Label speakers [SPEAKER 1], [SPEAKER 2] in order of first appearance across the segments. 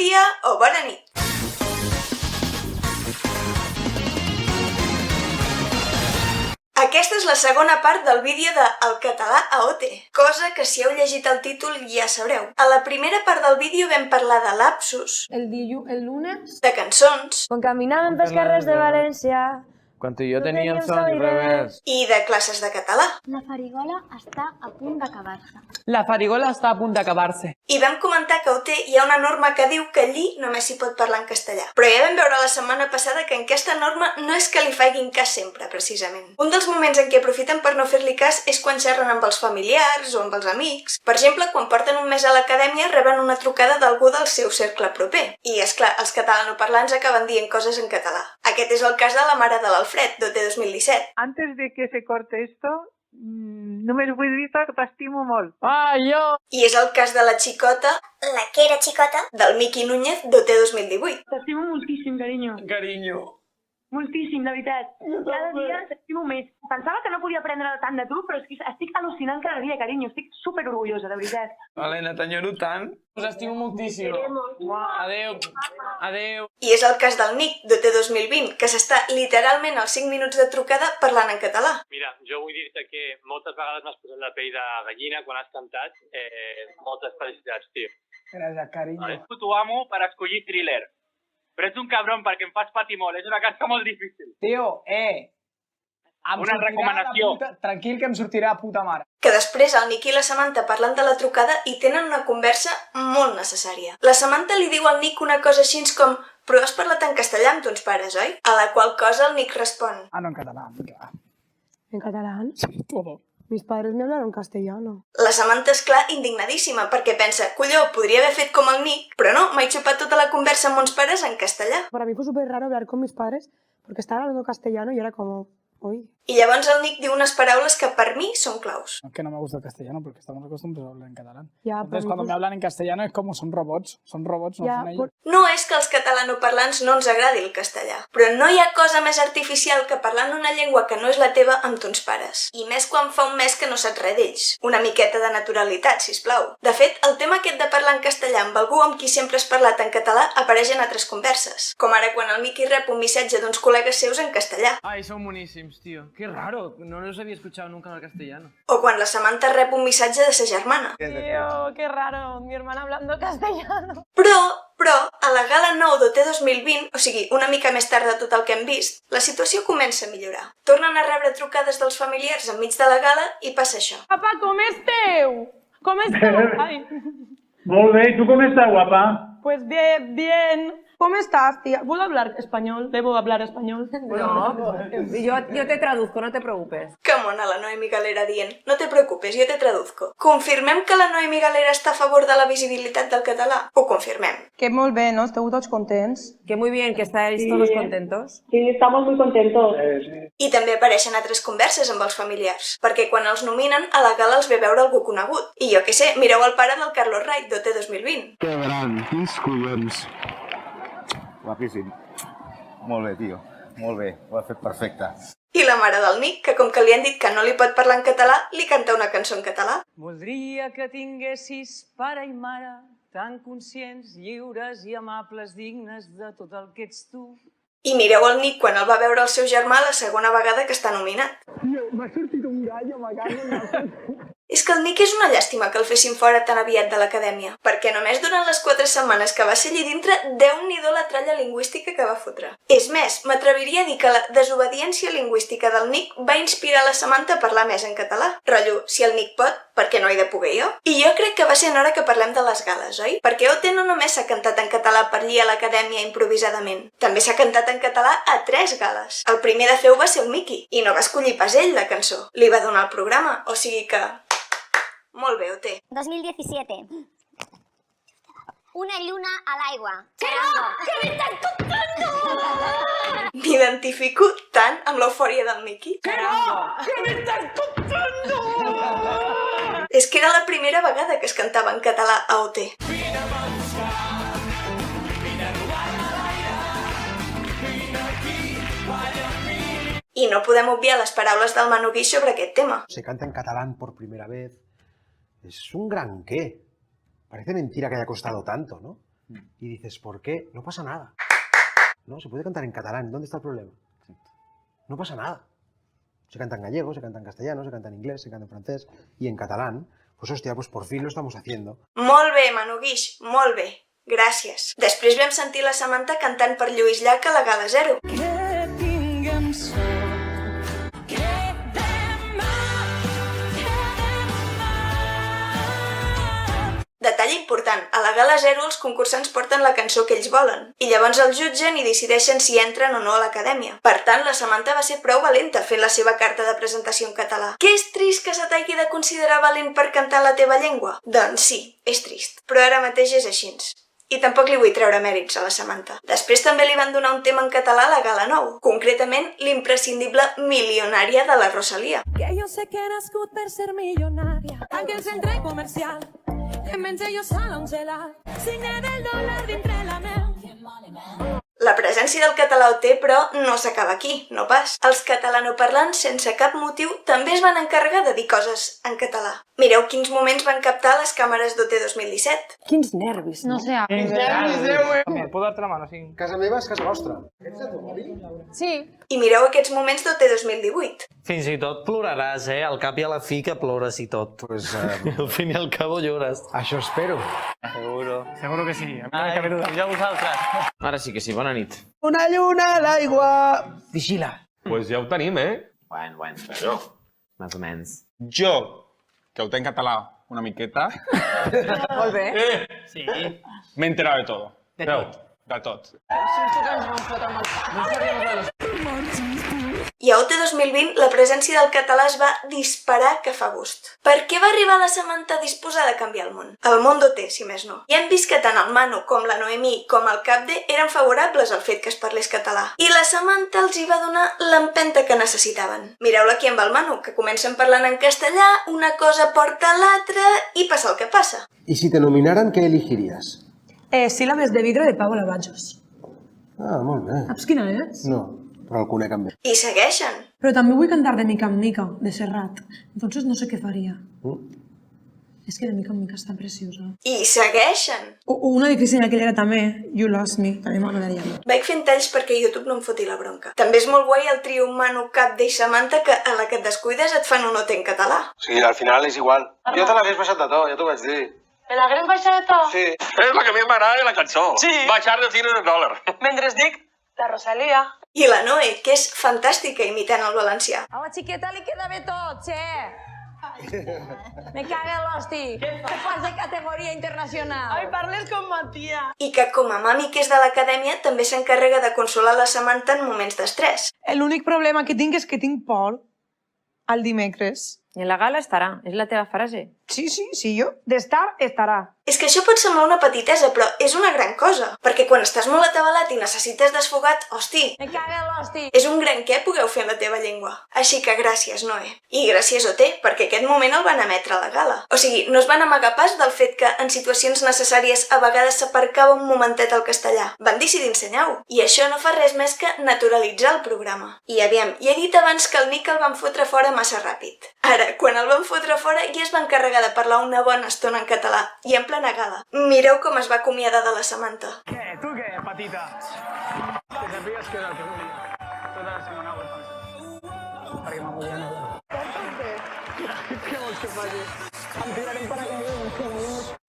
[SPEAKER 1] dia o bona nit. Aquesta és la segona part del vídeo de El català a OT, cosa que si heu llegit el títol ja sabreu. A la primera part del vídeo vam parlar de lapsus,
[SPEAKER 2] el lunes,
[SPEAKER 1] de cançons
[SPEAKER 2] quan caminàvem pels carrers de València,
[SPEAKER 3] quan tu i jo teníem son i revers.
[SPEAKER 1] i de classes de català.
[SPEAKER 4] La farigola està a punt d'acabar-se.
[SPEAKER 5] La farigola està a punt d'acabar-se.
[SPEAKER 1] I vam comentar que a OT hi ha una norma que diu que allí només s'hi pot parlar en castellà. Però ja vam veure la setmana passada que en aquesta norma no és que li facin cas sempre, precisament. Un dels moments en què aprofiten per no fer-li cas és quan xerren amb els familiars o amb els amics. Per exemple, quan porten un mes a l'acadèmia reben una trucada d'algú del seu cercle proper. I, és clar, els catalanoparlants acaben dient coses en català. Aquest és el cas de la mare de l'Alfred, d'OT 2017.
[SPEAKER 6] Antes de que se corte esto, només vull dir que t'estimo molt.
[SPEAKER 5] Ah, jo!
[SPEAKER 1] I és el cas de la xicota,
[SPEAKER 4] La que era xicota.
[SPEAKER 1] del Miqui Núñez, d'OT 2018.
[SPEAKER 6] T'estimo moltíssim, carinyo.
[SPEAKER 5] Carinyo.
[SPEAKER 6] Moltíssim, de veritat. Cada dia t'estimo més. Pensava que no podia aprendre tant de tu, però és que estic al·lucinant cada dia, carinyo. Estic superorgullosa, de veritat.
[SPEAKER 3] Helena, t'enyoro tant.
[SPEAKER 5] Us estimo moltíssim. Adéu. Adéu.
[SPEAKER 1] I és el cas del Nick, d'OT 2020, que s'està literalment als 5 minuts de trucada parlant en català.
[SPEAKER 7] Mira, jo vull dir-te que moltes vegades m'has posat la pell de gallina quan has cantat. Moltes felicitats, tio.
[SPEAKER 5] Gràcies, carinyo.
[SPEAKER 7] T'ho amo per escollir Thriller. Però ets un cabron perquè em fas patir molt. És una tasca molt difícil.
[SPEAKER 5] Tio,
[SPEAKER 7] Una recomanació.
[SPEAKER 5] Tranquil, que em sortirà a puta mare.
[SPEAKER 1] Que després el Nick i la Samantha parlen de la trucada i tenen una conversa molt necessària. La Samantha li diu al Nick una cosa així com «Però has parlat en castellà amb tons pares, oi?» A la qual cosa el Nick respon
[SPEAKER 5] Ah, no, en català.
[SPEAKER 2] en catalán.
[SPEAKER 5] Todo.
[SPEAKER 2] Mis padres me hablaron castellano.
[SPEAKER 1] La Samantha és clar indignadíssima perquè pensa «Colló, podria haver fet com el Nick, però no, m'he xupat tota la conversa amb mons pares en castellà».
[SPEAKER 2] Para mí fue súper raro hablar con mis padres porque estaban hablando castellano y era como, uy.
[SPEAKER 1] I llavors el Nick diu unes paraules que per mi són claus.
[SPEAKER 8] Que no me gusta el castellano porque estamos acostumbrados a hablar en catalán.
[SPEAKER 2] Ya,
[SPEAKER 8] Entonces, cuando me hablan en castellano es como son robots, no
[SPEAKER 2] Ya,
[SPEAKER 8] son ellos.
[SPEAKER 1] No és que als catalanoparlants no ens agradi el castellà, però no hi ha cosa més artificial que parlant una llengua que no és la teva amb tons pares. I més quan fa un mes que no saps res d'ells. Una miqueta de naturalitat, sisplau. De fet, el tema aquest de parlar en castellà amb algú amb qui sempre has parlat en català apareix en altres converses. Com ara quan el Miqui rep un missatge d'uns col·legues seus en castellà.
[SPEAKER 3] Ay, son buenísimos, tío. Qué raro, no los había escuchado nunca en el castellano.
[SPEAKER 1] O quan la Samantha rep un missatge de sa germana.
[SPEAKER 2] Tío, qué raro, mi hermana hablando castellano.
[SPEAKER 1] Però, a la gala 9 d'OT 2020, o sigui, una mica més tard de tot el que hem vist, la situació comença a millorar. Tornen a rebre trucades dels familiars enmig de la gala i passa això.
[SPEAKER 2] Papá, ¿cómo esteu? ¿Cómo esteu? Ay,
[SPEAKER 9] Molt bé, i tu com estàs, guapa?
[SPEAKER 2] pues bien, bien. ¿Cómo estás, tía? ¿Puedo hablar español? ¿Debo hablar español?
[SPEAKER 10] No, yo te traduzco, no te preocupes.
[SPEAKER 1] Que mona la Noemi Galera dient «No te preocupes, jo te traduzco». Confirmem que la Noemi Galera està a favor de la visibilitat del català? Ho confirmem.
[SPEAKER 2] Que molt bé, no? Esteu tots contents?
[SPEAKER 10] Que muy bien, que estáis todos contentos.
[SPEAKER 6] Sí, estamos muy contentos.
[SPEAKER 1] I també apareixen altres converses amb els familiars, perquè quan els nominen, a la gala els ve veure algú conegut. I jo què sé, mireu el pare del Carlos Wright, d'OT 2020.
[SPEAKER 11] Que gran, quins collons. Guapíssim. Molt bé, tio. Molt bé, ho has fet perfecte.
[SPEAKER 1] I la mare del Nick, que com que li han dit que no li pot parlar en català, li canta una cançó en català.
[SPEAKER 5] Voldria que tinguessis pare i mare tan conscients, lliures i amables, dignes de tot el que ets tu.
[SPEAKER 1] I mireu el Nick quan el va veure el seu germà la segona vegada que està nominat.
[SPEAKER 8] Tío, me ha sortido un gallo, me cago en la...
[SPEAKER 1] És que el Nick és una llàstima que el fessin fora tan aviat de l'acadèmia, perquè només durant les 4 setmanes que va ser allí dintre, Déu-n'hi-do la tralla lingüística que va fotre. És més, m'atreviria a dir que la desobediència lingüística del Nick va inspirar la Samantha a parlar més en català. Rotllo, si el Nick pot, per què no he de poder jo? I jo crec que va ser en hora que parlem de les gales, oi? Perquè OT no només s'ha cantat en català per allí a l'acadèmia improvisadament, també s'ha cantat en català a 3 gales. El primer de fer-ho va ser el Miqui, i no va escollir pas ell la cançó. Li va donar el programa, o sigui que... Molt bé, OT.
[SPEAKER 4] 2017. Una lluna a l'aigua.
[SPEAKER 1] M'identifico tant amb l'eufòria del Miqui. És que era la primera vegada que es cantava en català a OT. I no podem obviar les paraules del Manu Guix sobre aquest tema.
[SPEAKER 12] Se canta en catalán por primera vez. Es un gran qué. Parece mentira que haya costado tanto, ¿no? Y dices, ¿por qué? No pasa nada. No, se puede cantar en catalán. ¿Dónde está el problema? No pasa nada. Se canta en gallego, se canta en castellano, se canta en inglés, se canta en francés y en catalán. Pues hòstia, pues por fin lo estamos haciendo.
[SPEAKER 1] Molt bé, Manu Guix, molt bé. Gràcies. Després vam sentir la Samantha cantant per Lluís Llach a la Gala Zero.
[SPEAKER 5] Que tinguem sort.
[SPEAKER 1] Detall important, a la Gala Zero els concursants porten la cançó que ells volen, i llavors el jutgen i decideixen si entren o no a l'acadèmia. Per tant, la Samantha va ser prou valenta fent la seva carta de presentació en català. Que és trist que se t'hagi de considerar valent per cantar en la teva llengua? Doncs sí, és trist, però ara mateix és així. I tampoc li vull treure mèrits a la Samantha. Després també li van donar un tema en català a la Gala 9, concretament l'imprescindible Milionària de la Rosalia.
[SPEAKER 13] Que jo sé que he nascut per ser milionària, tanque el centre comercial, que menja jo sola un gelat, signe del dòlar dintre la meu.
[SPEAKER 1] La presència del català OT, però, no s'acaba aquí, no pas. Els catalanoparlants, sense cap motiu, també es van encarregar de dir coses en català. Mireu quins moments van captar les càmeres d'OT 2017.
[SPEAKER 10] Quins nervis, no?
[SPEAKER 2] No sé.
[SPEAKER 8] Quins nervis,
[SPEAKER 3] ¿Puedo darte la mano? Sí.
[SPEAKER 12] Casa meva és casa vostra. Ets de tu, Bobby?
[SPEAKER 10] Sí.
[SPEAKER 1] I mireu aquests moments d'OT 2018.
[SPEAKER 14] Fins i tot ploraràs, Al cap i a la fi que plores i tot.
[SPEAKER 12] Pues,
[SPEAKER 14] Al fin i al cabo llores.
[SPEAKER 12] Això espero.
[SPEAKER 14] Seguro.
[SPEAKER 3] Seguro que sí.
[SPEAKER 14] Ai, ja vosaltres. Ara sí que sí, bona nit.
[SPEAKER 12] Una lluna a l'aigua.
[SPEAKER 14] Vigila.
[SPEAKER 15] Pues ja ho tenim,
[SPEAKER 14] Bueno.
[SPEAKER 15] Jo.
[SPEAKER 14] Més o menys.
[SPEAKER 15] Jo, que ho té en català una miqueta,
[SPEAKER 10] Molt bé.
[SPEAKER 15] sí. M'he enterat de tot.
[SPEAKER 14] De tot.
[SPEAKER 15] De tot.
[SPEAKER 1] I a OT 2020 la presència del català es va disparar que fa gust. Per què va arribar la Samantha disposada a canviar el món? El món d'OT, si més no. I hem vist que tant el Manu com la Noemí com el Capde eren favorables al fet que es parlés català. I la Samantha els hi va donar l'empenta que necessitaven. Mireu-la aquí amb el Manu, que comencen parlant en castellà, una cosa porta l'altra i passa el que passa.
[SPEAKER 12] ¿Y si te nominaran, qué elegirías?
[SPEAKER 2] Síl·labes de vidre de Paula Bajos.
[SPEAKER 12] Ah, molt bé.
[SPEAKER 2] Saps quina és?
[SPEAKER 12] No, però el conec amb bé.
[SPEAKER 1] I segueixen.
[SPEAKER 2] Però també vull cantar de mica en mica, de Serrat. Entonces no sé què faria. És que de mica en mica està preciosa.
[SPEAKER 1] I segueixen.
[SPEAKER 2] Una de Cristina Aguilera també, You Lost Me, també m'agradaria.
[SPEAKER 1] Vaig fent talls perquè YouTube no em foti la bronca. També és molt guai el trio Manu, Capde i Samantha que a la que et descuides et fan un OT en català.
[SPEAKER 12] Sí, al final és igual. Jo te l'hagués baixat de to, ja t'ho vaig dir.
[SPEAKER 6] Me l'hagués baixat de to?
[SPEAKER 12] Sí.
[SPEAKER 15] És la que més m'agrada de la cançó. Sí. Baixar de $100.
[SPEAKER 6] Mentre dic la Rosalia.
[SPEAKER 1] I la Noe, que és fantàstica imitant el valencià.
[SPEAKER 13] A la xiqueta li queda bé tot, che. Me caga l'hosti. Què fas de categoria internacional?
[SPEAKER 2] Ai, parles com Matia.
[SPEAKER 1] I que com a mami que és de l'acadèmia també s'encarrega de consolar la Samantha en moments d'estrès.
[SPEAKER 2] L'únic problema que tinc és que tinc por al dimecres.
[SPEAKER 10] I en la gala estarà, és la teva frase.
[SPEAKER 2] Sí, jo. D'estar, estarà.
[SPEAKER 1] És que això pot semblar una petitesa, però és una gran cosa. Perquè quan estàs molt atabalat i necessites desfogat, hosti,
[SPEAKER 13] Me caga l'hosti.
[SPEAKER 1] és un gran què poder fer en la teva llengua. Així que gràcies, Noe. I gràcies, OT, perquè aquest moment el van emetre a la gala. O sigui, no es van amagar pas del fet que en situacions necessàries a vegades s'aparcava un momentet al castellà. Van decidir ensenyar-ho. I això no fa res més que naturalitzar el programa. I aviam, ja he dit abans que el Nick el van fotre fora massa ràpid. Ara, quan el van fotre fora, ja es va encarregar de parlar una bona estona en català, i en plena gala. Mireu com es va acomiadar de la Samantha.
[SPEAKER 3] Què? Tu què, petita? Que sàpigues que és el que volia. Tota la setmana ho he pensat. Perquè m'amollana. Què vols que faci? Em tirarem per aquí.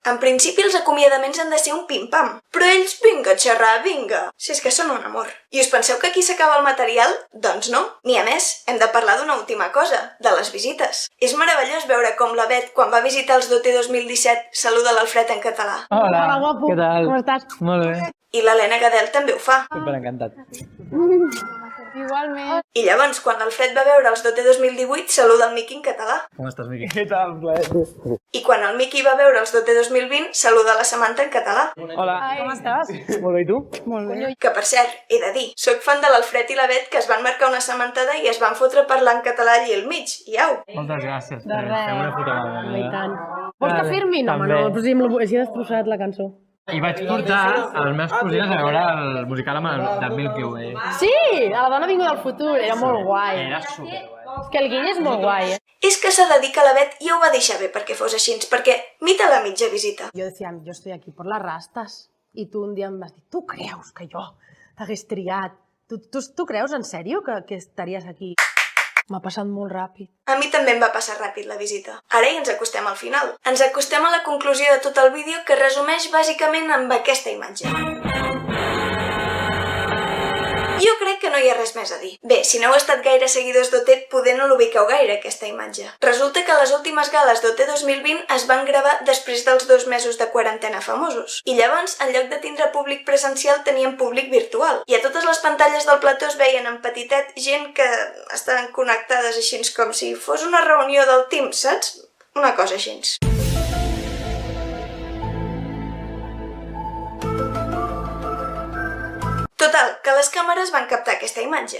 [SPEAKER 1] En principi els acomiadaments han de ser un pim-pam, però ells, vinga, xerrar, vinga. Si és que són un amor. I us penseu que aquí s'acaba el material? Doncs no. Ni a més, hem de parlar d'una última cosa, de les visites. És meravellós veure com la Bet, quan va visitar els d'OT 2017, saluda l'Alfred en català.
[SPEAKER 3] Hola,
[SPEAKER 2] guapo.
[SPEAKER 3] què tal?
[SPEAKER 2] Com estàs?
[SPEAKER 3] Molt bé.
[SPEAKER 1] I l'Helena Gadel també ho fa.
[SPEAKER 3] Superencantat.
[SPEAKER 13] Igualment.
[SPEAKER 1] I llavors, quan l'Alfred va veure els d'OT 2018, saluda el Miqui en català.
[SPEAKER 3] Com estàs, Miqui? Què tal?
[SPEAKER 1] I quan el Miqui va veure els d'OT 2020, saluda la Samantha en català.
[SPEAKER 3] Hola.
[SPEAKER 2] Com estàs?
[SPEAKER 3] Molt bé, i tu?
[SPEAKER 2] Molt bé.
[SPEAKER 1] Que, per cert, he de dir, soc fan de l'Alfred i la Bet que es van marcar una sementada i es van fotre parlar en català allí al mig. I au!
[SPEAKER 3] Moltes gràcies.
[SPEAKER 2] De res.
[SPEAKER 3] Feu una puta mare.
[SPEAKER 2] I tant. Vols que firmi? No, home, no, però si així destrossat la cançó.
[SPEAKER 3] I vaig portar els meus cosins a veure el musical amb el del Milky Way.
[SPEAKER 2] Sí, la dona vinguda del futur, era molt guai.
[SPEAKER 3] Era superguai.
[SPEAKER 2] És que el Guille és molt guai,
[SPEAKER 1] És que s'ha de dir que la Bet ja ho va deixar bé perquè fos així, perquè mita la mitja visita.
[SPEAKER 2] Yo decía, yo estoy aquí por las rastas.
[SPEAKER 16] I tu un dia em vas dir, tu creus que jo t'hagués triat? Tu creus en sèrio que estaries aquí? M'ha passat molt ràpid.
[SPEAKER 1] A mi també em va passar ràpid la visita. Ara ja ens acostem al final. Ens acostem a la conclusió de tot el vídeo que es resumeix bàsicament amb aquesta imatge. Jo crec que no hi ha res més a dir. Bé, si no heu estat gaire seguidors d'OT, poder no l'ubiqueu gaire, aquesta imatge. Resulta que les últimes gales d'OT 2020 es van gravar després dels 2 mesos de quarantena famosos. I llavors, en lloc de tindre públic presencial, tenien públic virtual. I a totes les pantalles del plató es veien en petitet gent que estaven connectades així com si fos una reunió del Teams, saps? Una cosa així. Total, que les càmeres van captar aquesta imatge.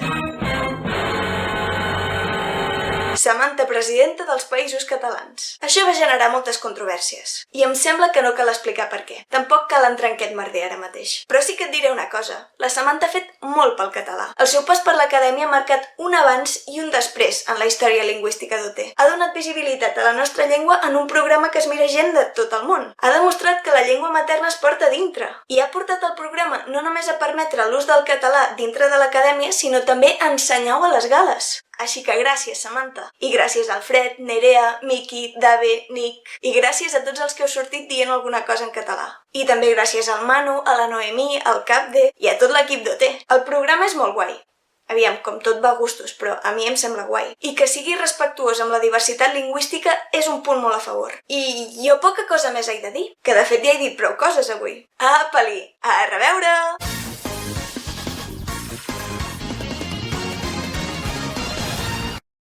[SPEAKER 1] Samantha, presidenta dels Països Catalans. Això va generar moltes controvèrsies. I em sembla que no cal explicar per què. Tampoc cal entrar en aquest merder ara mateix. Però sí que et diré una cosa. La Samantha ha fet molt pel català. El seu pas per l'acadèmia ha marcat un abans i un després en la història lingüística d'OT. Ha donat visibilitat a la nostra llengua en un programa que es mira gent de tot el món. Ha demostrat que la llengua materna es porta dintre. I ha portat el programa no només a permetre l'ús del català dintre de l'acadèmia, sinó també a ensenyar-ho a les gales. Així que gràcies, Samantha. I gràcies al Fred, Nerea, Miki, Dave, Nick. I gràcies a tots els que heu sortit dient alguna cosa en català. I també gràcies al Manu, a la Noemí, al Capde i a tot l'equip d'OT. El programa és molt guai. Aviam, com tot va a gustos, però a mi em sembla guai. I que sigui respectuós amb la diversitat lingüística és un punt molt a favor. I jo poca cosa més he de dir, que de fet ja he dit prou coses avui. Apa-li! A reveure!